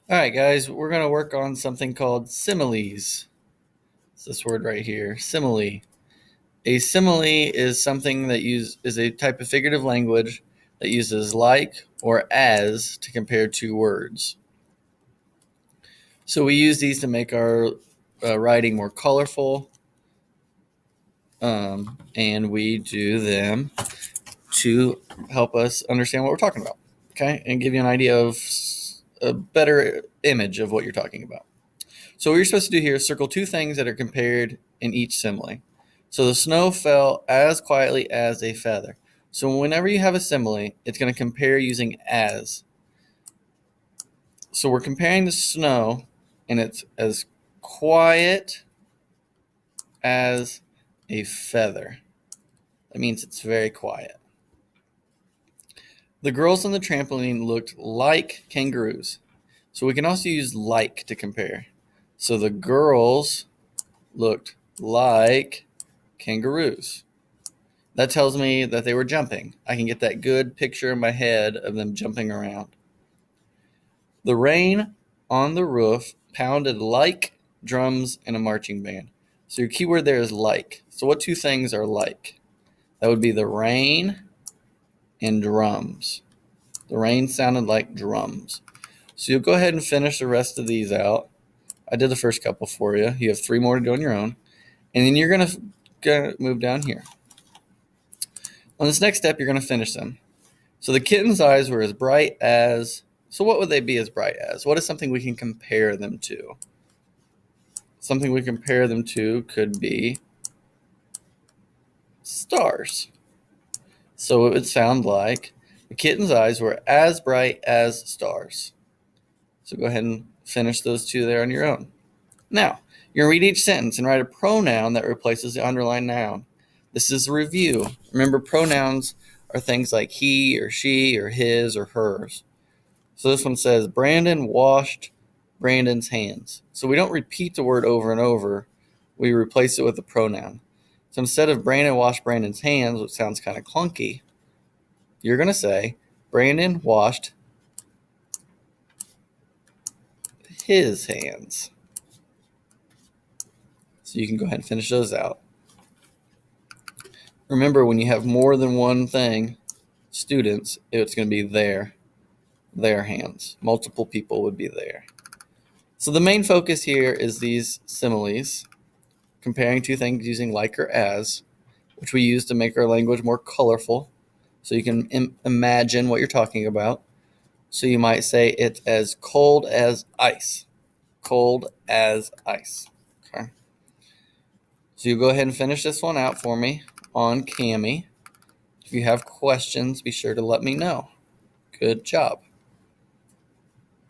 All right, guys, we're going to work on something called similes. It's this word right here, simile. A simile is something that is a type of figurative language that uses like or as to compare two words. So we use these to make our writing more colorful, and we do them to help us understand what we're talking about, okay, and give you an idea of a better image of what you're talking about. So what you're supposed to do here is circle two things that are compared in each simile. So the snow fell as quietly as a feather. So whenever you have a simile, it's going to compare using as. So we're comparing the snow, and it's as quiet as a feather. That means it's very quiet. The girls on the trampoline looked like kangaroos. So we can also use like to compare. So the girls looked like kangaroos. That tells me that they were jumping. I can get that good picture in my head of them jumping around. The rain on the roof pounded like drums in a marching band. So your keyword there is like. So what two things are like? That would be the rain and drums. The rain sounded like drums. So you'll go ahead and finish the rest of these out. I did the first couple for you. You have three more to do on your own. And then you're going to move down here. On this next step, you're going to finish them. So the kitten's eyes were as bright as... So what would they be as bright as? What is something we can compare them to? Something we compare them to could be stars. So it would sound like the kitten's eyes were as bright as stars. So go ahead and finish those two there on your own. Now, you're going to read each sentence and write a pronoun that replaces the underlined noun. This is a review. Remember, pronouns are things like he or she or his or hers. So this one says, Brandon washed Brandon's hands. So we don't repeat the word over and over. We replace it with a pronoun. So instead of Brandon washed Brandon's hands, which sounds kind of clunky, you're going to say, Brandon washed his hands. So you can go ahead and finish those out. Remember, when you have more than one thing, students, it's going to be their hands. Multiple people would be there. So the main focus here is these similes, comparing two things using like or as, which we use to make our language more colorful, so you can imagine what you're talking about. So you might say it's as cold as ice. Cold as ice. Okay. So you go ahead and finish this one out for me on Cami. If you have questions, be sure to let me know. Good job.